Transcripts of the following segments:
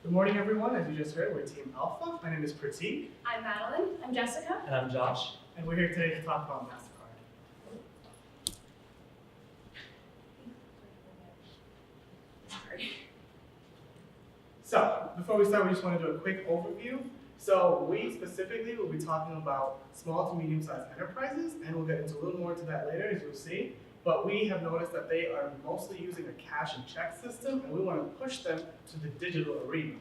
Good morning, everyone. As you just heard, we're Team Alpha. My name is Pratik. I'm Madeline. I'm Jessica. And I'm Josh. And we're here today to talk about Mastercard. Sorry. So, before we start, we just want to do a quick overview. So, we specifically will be talking about small to medium-sized enterprises, and we'll get into a little more into that later, as you'll see. But we have noticed that they are mostly using a cash and check system, and we want to push them to the digital arena.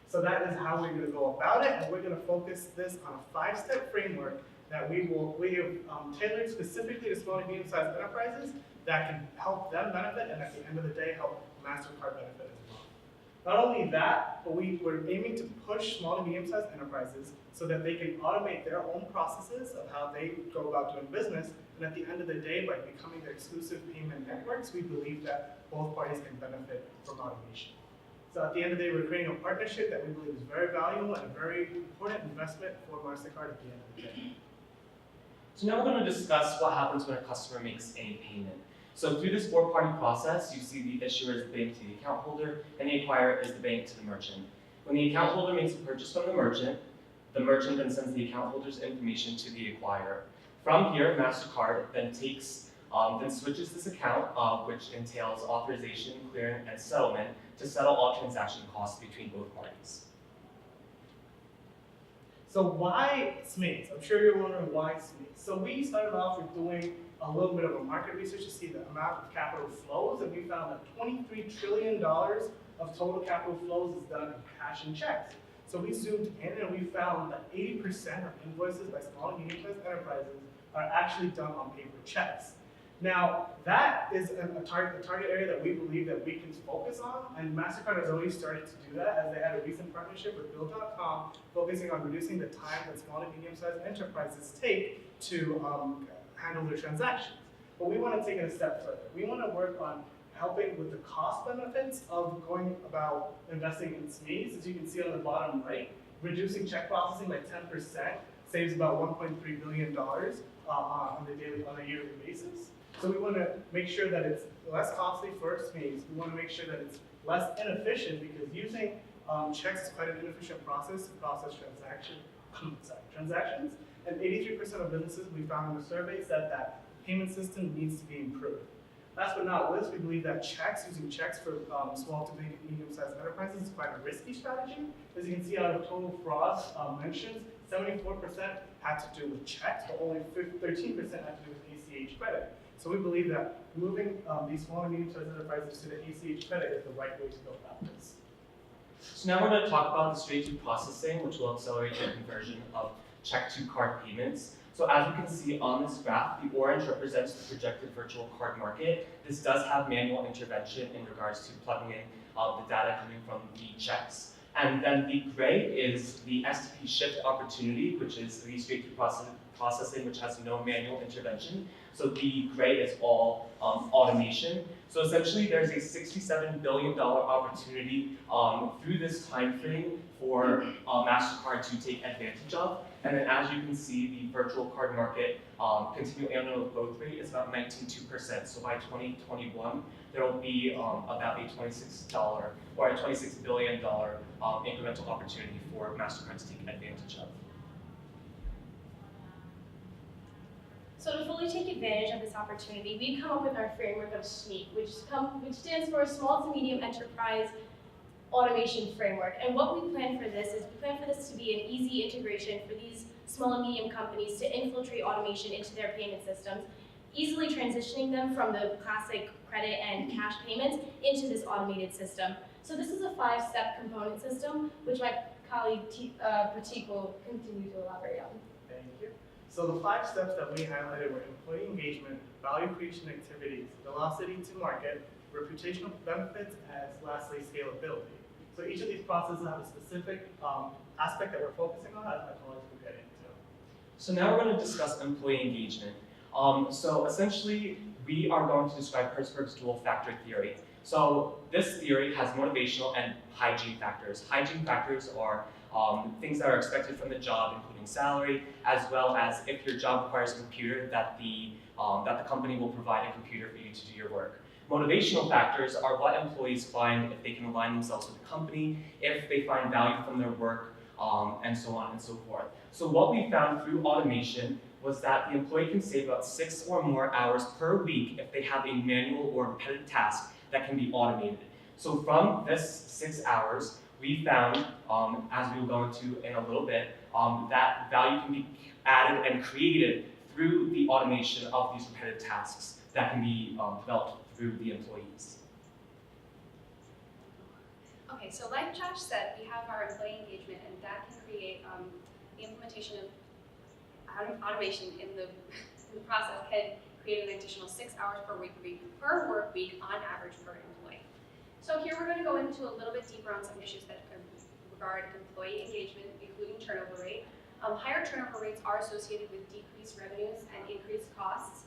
So that is how we're going to go about it, and we're going to focus this on a 5-step framework that we have tailored specifically to small and medium-sized enterprises that can help them benefit, and at the end of the day, help Mastercard benefit as well. Not only that, but we're aiming to push small and medium-sized enterprises so that they can automate their own processes of how they go about doing business. And at the end of the day, by becoming their exclusive payment networks, we believe that both parties can benefit from automation. So at the end of the day, we're creating a partnership that we believe is very valuable and a very important investment for Mastercard at the end of the day. So now we're going to discuss what happens when a customer makes any payment. So through this 4-party process, you see the issuer is the bank to the account holder, and the acquirer is the bank to the merchant. When the account holder makes a purchase from the merchant then sends the account holder's information to the acquirer. From here, Mastercard then switches this account, which entails authorization, clearing, and settlement to settle all transaction costs between both parties. So why SMEs? I'm sure you're wondering why SMEs. So we started off with doing a little bit of a market research to see the amount of capital flows, and we found that $23 trillion of total capital flows is done in cash and checks. So we zoomed in and we found that 80% of invoices by small and medium-sized enterprises are actually done on paper checks. Now, that is a target area that we believe that we can focus on, and Mastercard has already started to do that, as they had a recent partnership with Bill.com, focusing on reducing the time that small and medium-sized enterprises take to handle their transactions. But we want to take it a step further. We want to work on helping with the cost benefits of going about investing in SMEs. As you can see on the bottom right, reducing check processing by 10% saves about $1.3 billion on a yearly basis. So we want to make sure that it's less costly for SMEs. We want to make sure that it's less inefficient, because using checks is quite an inefficient process to process transactions. And 83% of businesses we found in the survey said that the payment system needs to be improved. Last but not least, we believe that using checks for small to medium-sized enterprises is quite a risky strategy. As you can see, out of total fraud mentions, 74% had to do with checks, but only 13% had to do with ACH credit. So we believe that moving these small and medium-sized enterprises to the ACH credit is the right way to go about this. So now we're going to talk about the straight-through processing, which will accelerate the conversion of check-to-card payments. So as you can see on this graph, the orange represents the projected virtual card market. This does have manual intervention in regards to plugging in the data coming from the checks. And then the gray is the STP shift opportunity, which is the straight-through processing, which has no manual intervention. So the gray is all automation. So essentially, there's a $67 billion opportunity through this time frame for Mastercard to take advantage of. And then, as you can see, the virtual card market continual annual growth rate is about 19.2%. So by 2021, there will be about a $26 billion incremental opportunity for Mastercard to take advantage of. So to fully take advantage of this opportunity, we've come up with our framework of SMEE, which stands for Small to Medium Enterprise Automation Framework. And what we plan for this is we plan for this to be an easy integration for these small and medium companies to infiltrate automation into their payment systems, easily transitioning them from the classic credit and cash payments into this automated system. So this is a 5-step component system, which my colleague Pratik will continue to elaborate on. Thank you. So the 5 steps that we highlighted were employee engagement, value creation activities, velocity to market, reputational benefits, and lastly, scalability. So each of these processes have a specific aspect that we're focusing on, as my colleagues will get into. So now we're going to discuss employee engagement. So essentially, we are going to describe Hertzberg's dual factor theory. So this theory has motivational and hygiene factors. Hygiene factors are things that are expected from the job, including salary, as well as if your job requires a computer, that the that the company will provide a computer for you to do your work. Motivational factors are what employees find if they can align themselves with the company, if they find value from their work, and so on and so forth. So what we found through automation was that the employee can save about 6 or more hours per week if they have a manual or repetitive task that can be automated. So from this 6 hours, we found, as we will go into in a little bit, that value can be added and created through the automation of these repetitive tasks that can be developed through the employees. Okay, so like Josh said, we have our employee engagement, and that can create the implementation of automation in the process can create an additional 6 hours per work week on average per employee. So here we're going to go into a little bit deeper on some issues that regard employee engagement, including turnover rate. Higher turnover rates are associated with decreased revenues and increased costs.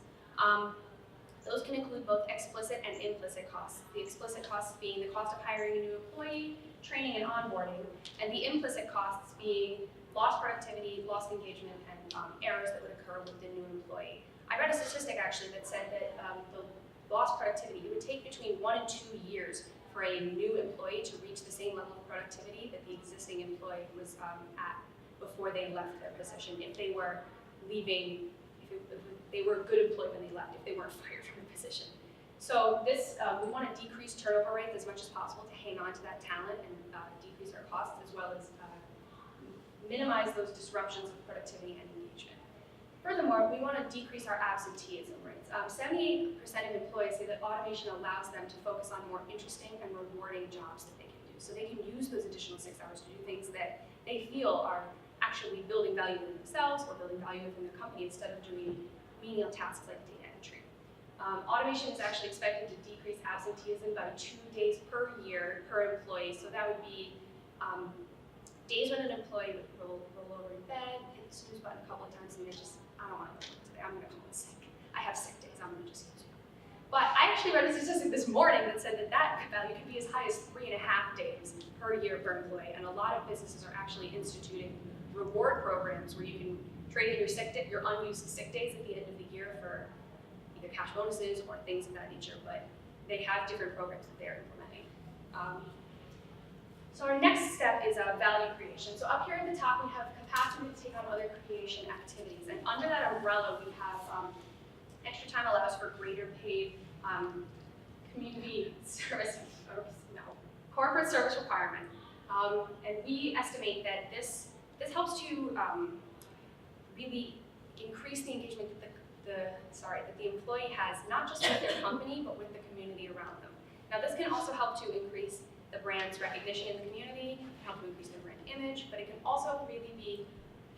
Those can include both explicit and implicit costs. The explicit costs being the cost of hiring a new employee, training and onboarding, and the implicit costs being lost productivity, lost engagement, and errors that would occur with the new employee. I read a statistic actually that said that the lost productivity, it would take between 1 and 2 years for a new employee to reach the same level of productivity that the existing employee was at before they left their position, if they were leaving, if they were a good employee when they left, if they weren't fired from the position. So this, we want to decrease turnover rates as much as possible to hang on to that talent and decrease our costs, as well as minimize those disruptions of productivity and engagement. Furthermore, we want to decrease our absenteeism rates. 78% of employees say that automation allows them to focus on more interesting and rewarding jobs that they can do. So they can use those additional 6 hours to do things that they feel are actually building value within themselves or building value within their company instead of doing menial tasks like data entry. Automation is actually expected to decrease absenteeism by 2 days per year per employee. So that would be days when an employee would roll over in bed, hit the snooze button a couple of times, and they just, I don't want to go today, I'm going to call in sick. I have sick days, I'm going to just use it. But I actually read a statistic this morning that said that that value could be as high as 3.5 days per year per employee, and a lot of businesses are actually instituting reward programs where you can trade in your unused sick days at the end of the year for either cash bonuses or things of that nature, but they have different programs that they're implementing. So our next step is value creation. So up here at the top, we have capacity to take on other creation activities. And under that umbrella, we have extra time allows for greater paid community service, corporate service requirement. And we estimate that this helps to really increase the engagement that the employee has, not just with their company, but with the community around them. Now this can also help to increase the brand's recognition in the community, help to increase their brand image, but it can also really be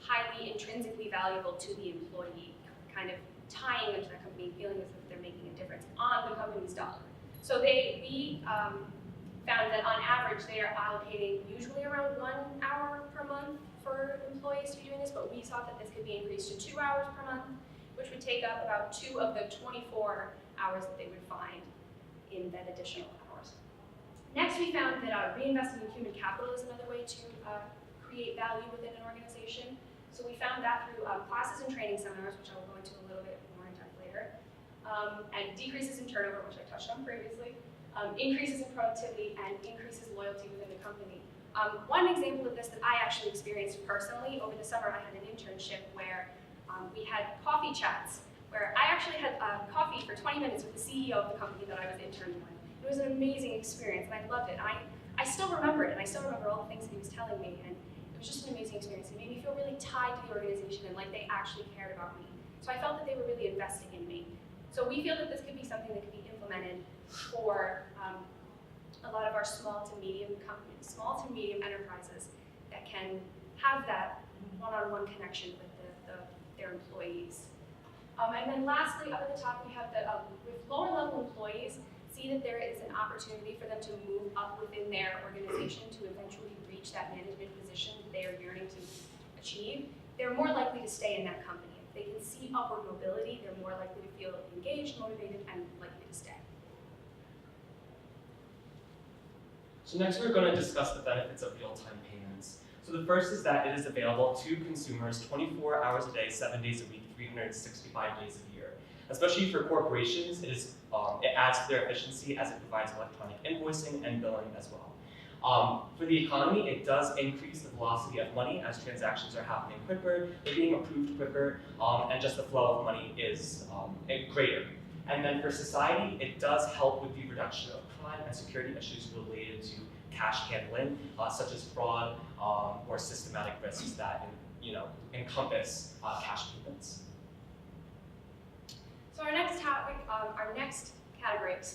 highly intrinsically valuable to the employee, kind of tying them to that company, feeling as if they're making a difference on the company's dollar. So we found that on average they are allocating usually around 1 hour per month for employees to be doing this, but we saw that this could be increased to 2 hours per month, which would take up about 2 of the 24 hours that they would find in that additional hours. Next, we found that reinvesting in human capital is another way to create value within an organization. So we found that through classes and training seminars, which I will go into a little bit more in depth later, and decreases in turnover, which I touched on previously, increases in productivity, and increases loyalty within the company. One example of this that I actually experienced personally, over the summer I had an internship where we had coffee chats, where I actually had coffee for 20 minutes with the CEO of the company that I was interning with. It was an amazing experience, and I loved it. I still remember it, and I still remember all the things that he was telling me, and it was just an amazing experience. It made me feel really tied to the organization and like they actually cared about me. So I felt that they were really investing in me. So we feel that this could be something that could be implemented for a lot of our small to medium companies, small to medium enterprises that can have that one-on-one connection with their employees. And then lastly, up at the top, we have that with lower level employees, see that there is an opportunity for them to move up within their organization to eventually reach that management position that they are yearning to achieve. They're more likely to stay in that company. If they can see upward mobility, they're more likely to feel engaged, motivated, and likely to stay. So next we're going to discuss the benefits of real-time payments. So the first is that it is available to consumers 24 hours a day, 7 days a week, 365 days a year. Especially for corporations, it adds to their efficiency as it provides electronic invoicing and billing as well. For the economy, it does increase the velocity of money as transactions are happening quicker, they're being approved quicker, and just the flow of money is greater. And then for society, it does help with the reduction of crime and security issues related to cash handling, such as fraud or systematic risks that encompass cash payments. So our next topic, our next category, is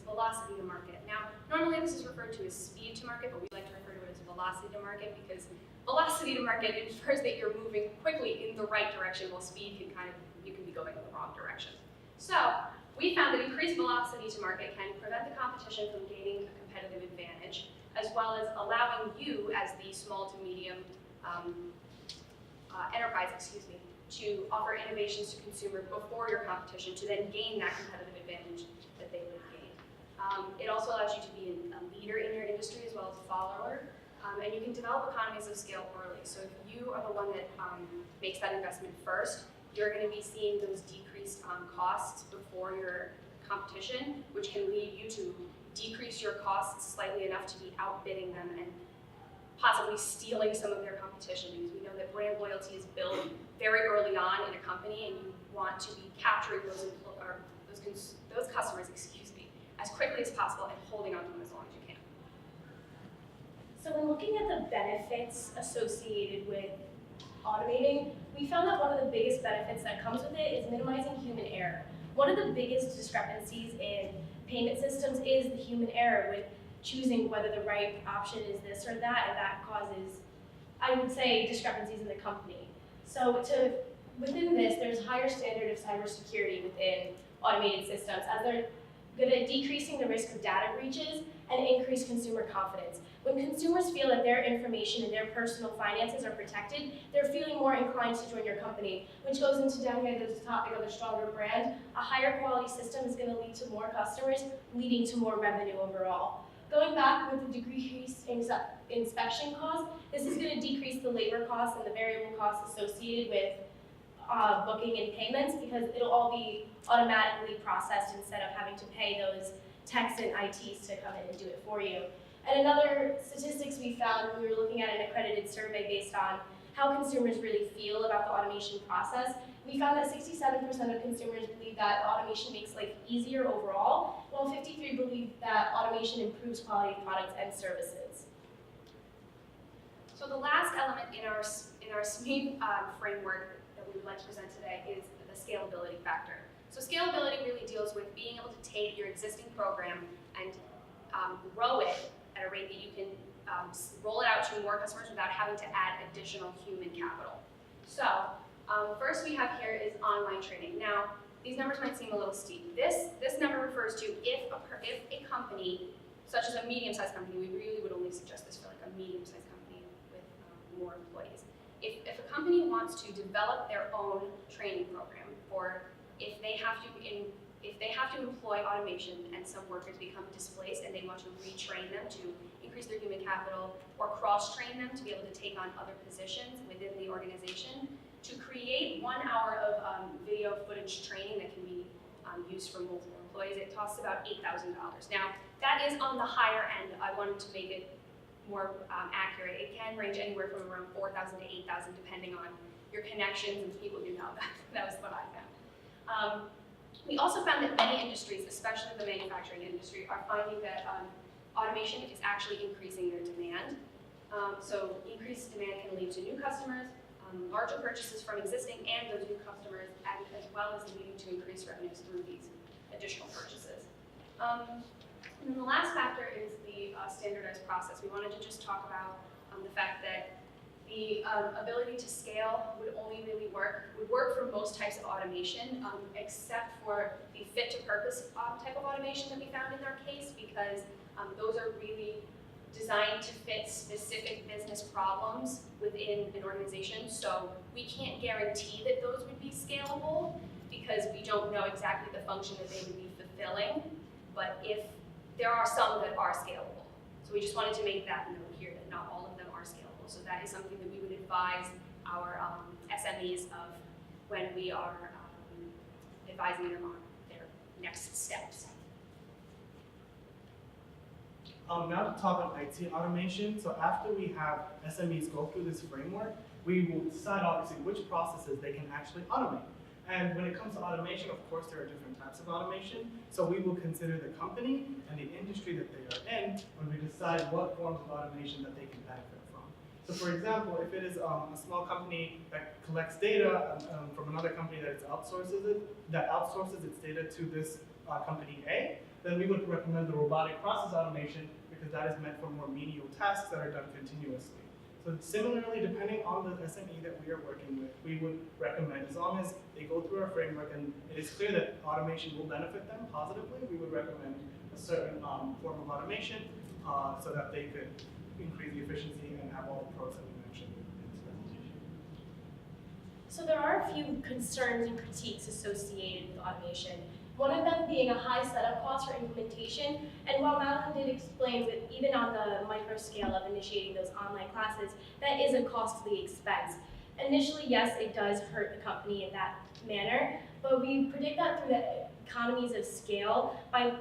velocity to market. Now, normally this is referred to as speed to market, but we like to refer to it as velocity to market because velocity to market infers that you're moving quickly in the right direction, while speed you can be going in the wrong direction. So we found that increased velocity to market can prevent the competition from gaining a competitive advantage, as well as allowing you as the small to medium enterprise, to offer innovations to consumers before your competition to then gain that competitive advantage that they would gain. It also allows you to be a leader in your industry as well as a follower, and you can develop economies of scale early. So if you are the one that makes that investment first, you're going to be seeing those decreased costs before your competition, which can lead you to decrease your costs slightly enough to be outbidding them and possibly stealing some of their competition, because we know that brand loyalty is built very early on in a company, and you want to be capturing those customers, as quickly as possible and holding on to them as long as you can. So when looking at the benefits associated with automating, we found that one of the biggest benefits that comes with it is minimizing human error. One of the biggest discrepancies in payment systems is the human error with choosing whether the right option is this or that, and that causes, I would say, discrepancies in the company. So within this, there's higher standard of cybersecurity within automated systems, as they're good at decreasing the risk of data breaches and increase consumer confidence. When consumers feel that their information and their personal finances are protected, they're feeling more inclined to join your company, which goes into down here the topic of a stronger brand. A higher quality system is going to lead to more customers, leading to more revenue overall. Going back with the decreased inspection costs, this is going to decrease the labor costs and the variable costs associated with booking and payments, because it'll all be automatically processed instead of having to pay those techs and ITs to come in and do it for you. And another statistics we found when we were looking at an accredited survey based on how consumers really feel about the automation process, we found that 67% of consumers believe that automation makes life easier overall, while 53% believe that automation improves quality of products and services. So the last element in our SMED framework that we would like to present today is the scalability factor. So scalability really deals with being able to take your existing program and grow it at a rate that you can roll it out to more customers without having to add additional human capital. So first we have here is online training. Now, these numbers might seem a little steep. This number refers to if a company, such as a medium-sized company, we really would only suggest this for like a medium-sized company with more employees. If a company wants to develop their own training program, or if they have to employ automation and some workers become displaced and they want to retrain them to increase their human capital, or cross-train them to be able to take on other positions within the organization, to create 1 hour of video footage training that can be used for multiple employees, it costs about $8,000. Now, that is on the higher end. I wanted to make it more accurate. It can range anywhere from around $4,000 to $8,000 depending on your connections and people you know. That was what I found. We also found that many industries, especially the manufacturing industry, are finding that automation is actually increasing their demand. So increased demand can lead to new customers, larger purchases from existing and those new customers, and as well as leading to increased revenues through these additional purchases. And then the last factor is the standardized process. We wanted to just talk about the fact that the ability to scale would work for most types of automation, except for the fit-to-purpose type of automation that we found in our case, because those are really designed to fit specific business problems within an organization. So we can't guarantee that those would be scalable because we don't know exactly the function that they would be fulfilling, but if there are some that are scalable. So we just wanted to make that note here that not all of them are scalable. So that is something that we would advise our SMEs of when we are advising them on their next steps. Now to talk on IT automation. So after we have SMEs go through this framework, we will decide obviously which processes they can actually automate. And when it comes to automation, of course, there are different types of automation. So we will consider the company and the industry that they are in when we decide what forms of automation that they can benefit from. So for example, if it is a small company that collects data from another company that outsources its data to this company A, then we would recommend the robotic process automation because that is meant for more menial tasks that are done continuously. So similarly, depending on the SME that we are working with, we would recommend, as long as they go through our framework and it is clear that automation will benefit them positively, we would recommend a certain form of automation so that they could increase the efficiency and have all the pros that we mentioned in this presentation. So there are a few concerns and critiques associated with automation. One of them being a high setup cost for implementation, and while Madeline did explain that even on the micro scale of initiating those online classes, that is a costly expense. Initially, yes, it does hurt the company in that manner, but we predict that through the economies of scale, by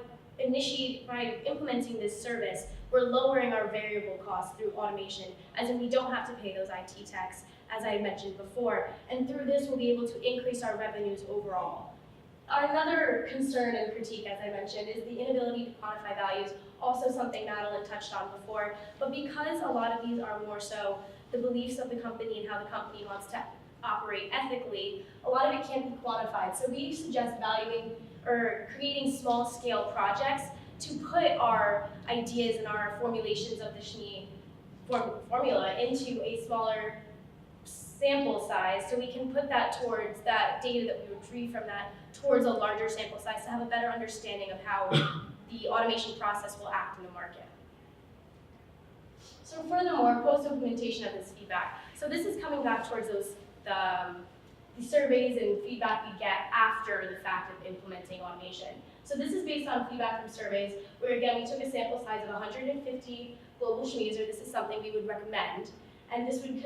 implementing this service, we're lowering our variable costs through automation, as in we don't have to pay those IT techs, as I had mentioned before, and through this we'll be able to increase our revenues overall. Another concern and critique, as I mentioned, is the inability to quantify values, also something Madeline touched on before, but because a lot of these are more so the beliefs of the company and how the company wants to operate ethically, a lot of it can't be quantified. So we suggest valuing or creating small-scale projects to put our ideas and our formulations of the SHNE formula into a smaller sample size, so we can put that towards that data that we retrieve from that towards a larger sample size to have a better understanding of how the automation process will act in the market. So furthermore, post-implementation of this feedback. So this is coming back towards the surveys and feedback we get after the fact of implementing automation. So this is based on feedback from surveys where, again, we took a sample size of 150 global SMEs, or this is something we would recommend, and this would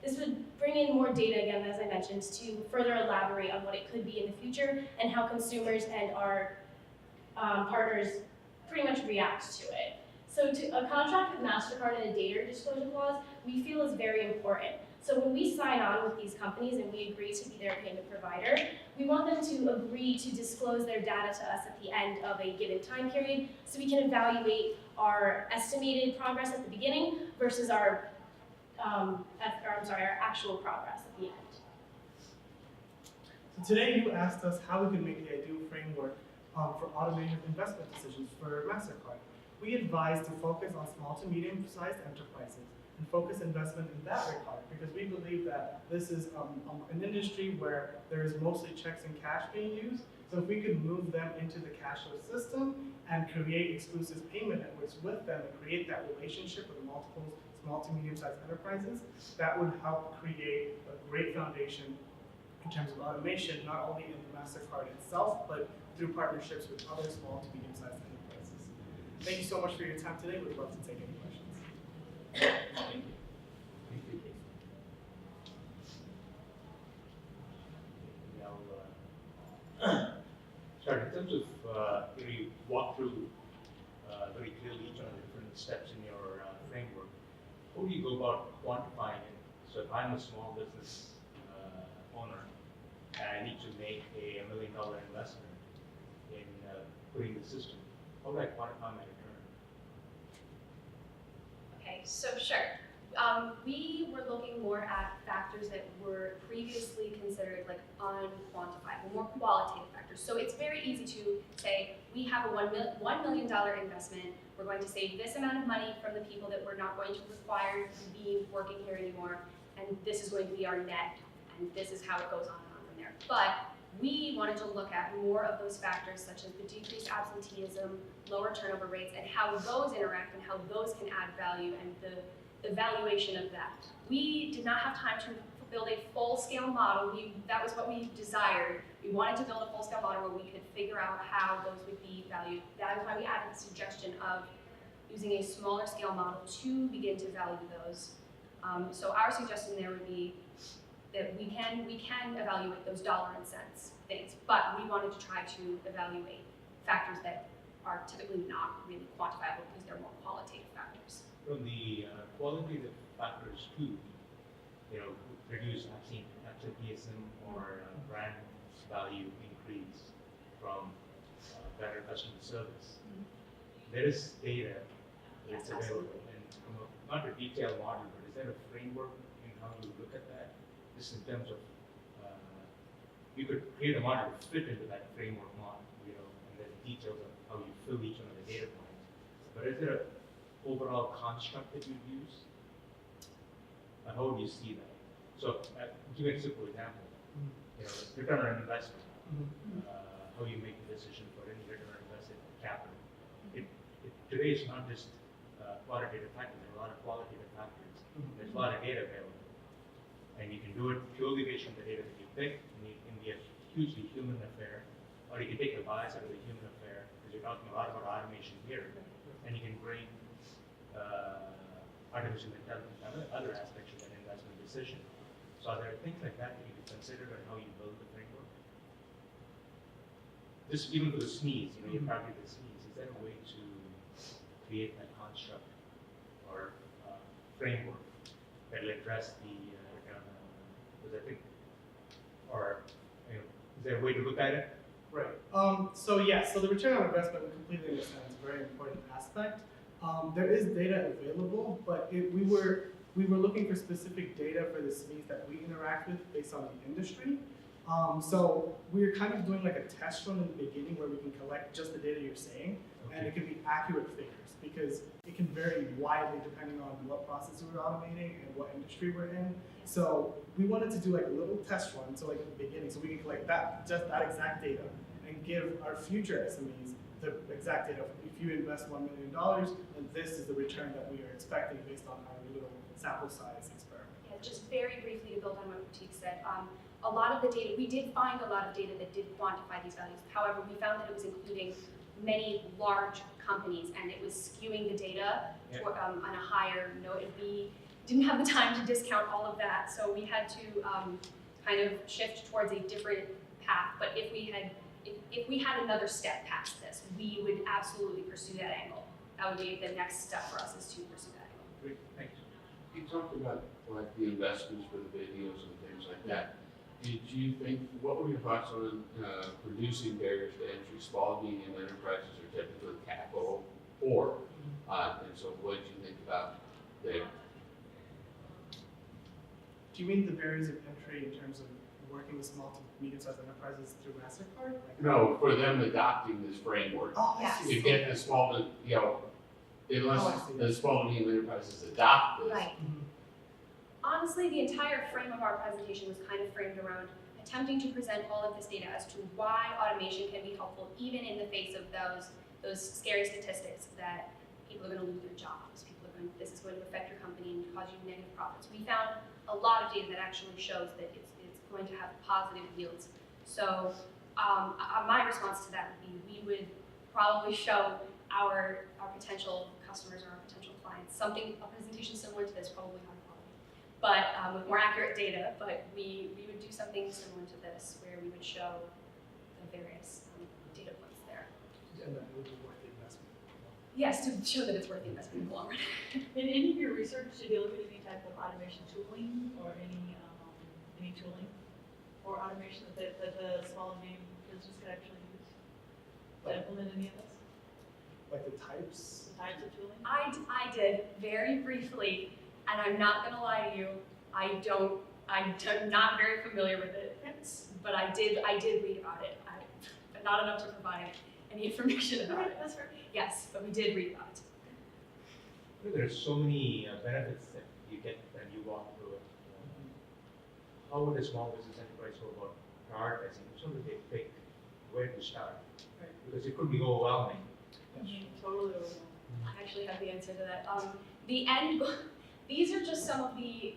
this would bring in more data, again, as I mentioned, to further elaborate on what it could be in the future and how consumers and our partners pretty much react to it. So a contract with Mastercard and a data disclosure clause, we feel is very important. So when we sign on with these companies and we agree to be their payment provider, we want them to agree to disclose their data to us at the end of a given time period so we can evaluate our estimated progress at the beginning versus our actual progress at the end. So today you asked us how we could make the ideal framework for automated investment decisions for Mastercard. We advise to focus on small to medium-sized enterprises and focus investment in that regard because we believe that this is an industry where there is mostly checks and cash being used. So if we could move them into the cashless system and create exclusive payment networks with them and create that relationship with multiple small to medium-sized enterprises, that would help create a great foundation in terms of automation, not only in the Mastercard itself, but through partnerships with other small to medium-sized enterprises. Thank you so much for your time today. We'd love to take any questions. Thank you. Sorry, in terms of you walk through very clearly each of the different steps in your framework, how do you go about quantifying it? So if I'm a small business owner and I need to make a $1 million investment in putting the system, how do I quantify my return? Okay, so sure. We were looking more at factors that were previously considered like unquantifiable, more qualitative factors. So it's very easy to say, we have a $1 million investment, we're going to save this amount of money from the people that we're not going to require to be working here anymore, and this is going to be our net, and this is how it goes on and on from there. But we wanted to look at more of those factors such as the decreased absenteeism, lower turnover rates, and how those interact and how those can add value and the valuation of that. We did not have time to build a full-scale model. That was what we desired. We wanted to build a full-scale model where we could figure out how those would be valued. That is why we added the suggestion of using a smaller scale model to begin to value those. So our suggestion there would be that we can evaluate those dollar and cents things, but we wanted to try to evaluate factors that are typically not really quantifiable because they're more qualitative factors. From the qualitative factors too, reduce absenteeism or brand value increase from better customer service. There is data that's Yes, available, absolutely. and from not a detailed model, but is there a framework in how you look at that? Just in terms of, you could create a model to fit into that framework model, and then details of how you fill each one of the data points. But is there an overall construct that you'd use? And how would you see that? So, give you a simple example. Return on investment. How you make the decision for any return on invested capital. Today it's not just quantitative factors, there are a lot of qualitative factors. There's a lot of data available. And you can do it purely based on the data that you pick, and it can be a hugely human affair, or you can take the bias out of the human affair, because you're talking a lot about automation here, and you can bring artificial intelligence and other aspects of that investment decision. So are there things like that that you can consider in how you build the framework? Just even for the SMEs, you're talking the SMEs, is there a way to create that construct or framework that will address the because I think, or is there a way to look at it? Right. So the return on investment, we completely understand, is a very important aspect. There is data available, but we were looking for specific data for the SMEs that we interact with based on the industry. So we're kind of doing like a test run in the beginning where we can collect just the data you're saying, and it can be accurate figures because it can vary widely depending on what process we're automating and what industry we're in. So we wanted to do like a little test run, so like at the beginning, so we can collect just that exact data and give our future SMEs the exact data. If you invest $1 million, then this is the return that we are expecting based on our little sample size experiment. Yeah, just very briefly to build on what Pratik said. A lot of the data, we did find a lot of data that did quantify these values. However, we found that it was including many large companies, and it was skewing the data on a higher note. We didn't have the time to discount all of that, so we had to kind of shift towards a different path. But if we had another step past this, we would absolutely pursue that angle. That would be the next step for us, is to pursue that angle. Great, thanks. You talked about like the investments for the videos and things like that. Did you think, what were your thoughts on reducing barriers to entry? Small, medium enterprises are typically capital poor. And so what did you think about there? Do you mean the barriers of entry in terms of working with small to medium-sized enterprises through Mastercard? No, for them adopting this framework. Oh, Yes. To get the small, unless I see. the small and medium enterprises adopt this. Right. Honestly, the entire frame of our presentation was kind of framed around attempting to present all of this data as to why automation can be helpful, even in the face of those scary statistics that people are going to lose their jobs, this is going to affect your company and cause you negative profits. We found a lot of data that actually shows that it's going to have positive yields. So my response to that would be we would probably show our potential customers or our potential clients a presentation similar to this, probably high quality, but with more accurate data. But we would do something similar to this, where we would show the various data points there. And then it would be worth the investment. Yes, to show that it's worth the investment in the long run. In any of your research, did you look at any type of automation tooling or any tooling or automation that the small and medium business could actually use to implement any of this? Like the types? The types of tooling? I did very briefly, and I'm not gonna lie to you, I'm not very familiar with it, but I did read about it, but not enough to provide any information about it. That's right. Yes, but we did read about it. There's so many benefits that you get when you walk through it. How would a small business enterprise go about prioritizing so that they pick where to start? Right. Because it could be overwhelming. Totally. I actually have the answer to that. The end goal, these are just some of the,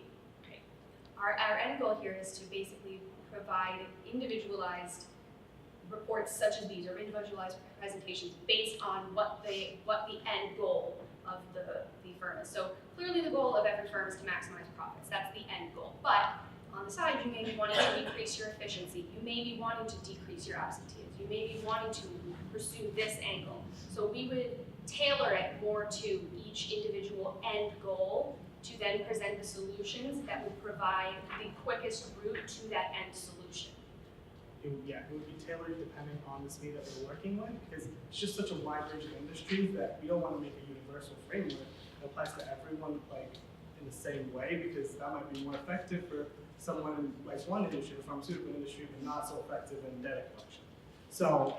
our end goal here is to basically provide individualized reports such as these, or individualized presentations based on what the end goal of the firm is. So clearly the goal of every firm is to maximize profits. That's the end goal. But On the side, you may be wanting to increase your efficiency. You may be wanting to decrease your absenteeism. You may be wanting to pursue this angle. So we would tailor it more to each individual end goal to then present the solutions that will provide the quickest route to that end solution. It would be tailored depending on the SME that we're working with, because it's just such a wide range of industries that we don't want to make a universal framework that applies to everyone like in the same way, because that might be more effective for someone in like one industry, the pharmaceutical industry, but not so effective in data collection. So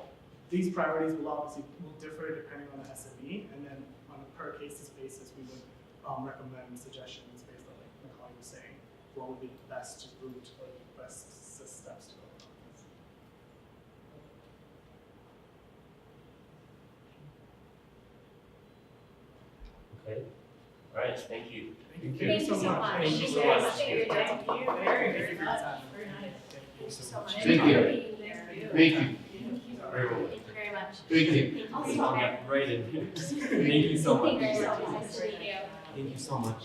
these priorities will differ depending on the SME, and then on a per cases basis, we would recommend suggestions based on like my colleague was saying, what would be the best route or the best steps to go about this. Okay. All right. Thank you. Thank Thank you so much. Thank you so much. Thank you. Thank you for your time. Very nice. Thank Thank you so much. Thank you. for being here. Thank you. Very well. Thank you very much. Thank you. I'll see I'll you. get right in here. Thank you so much. Thank you very much. Nice to meet you. Thank you so much.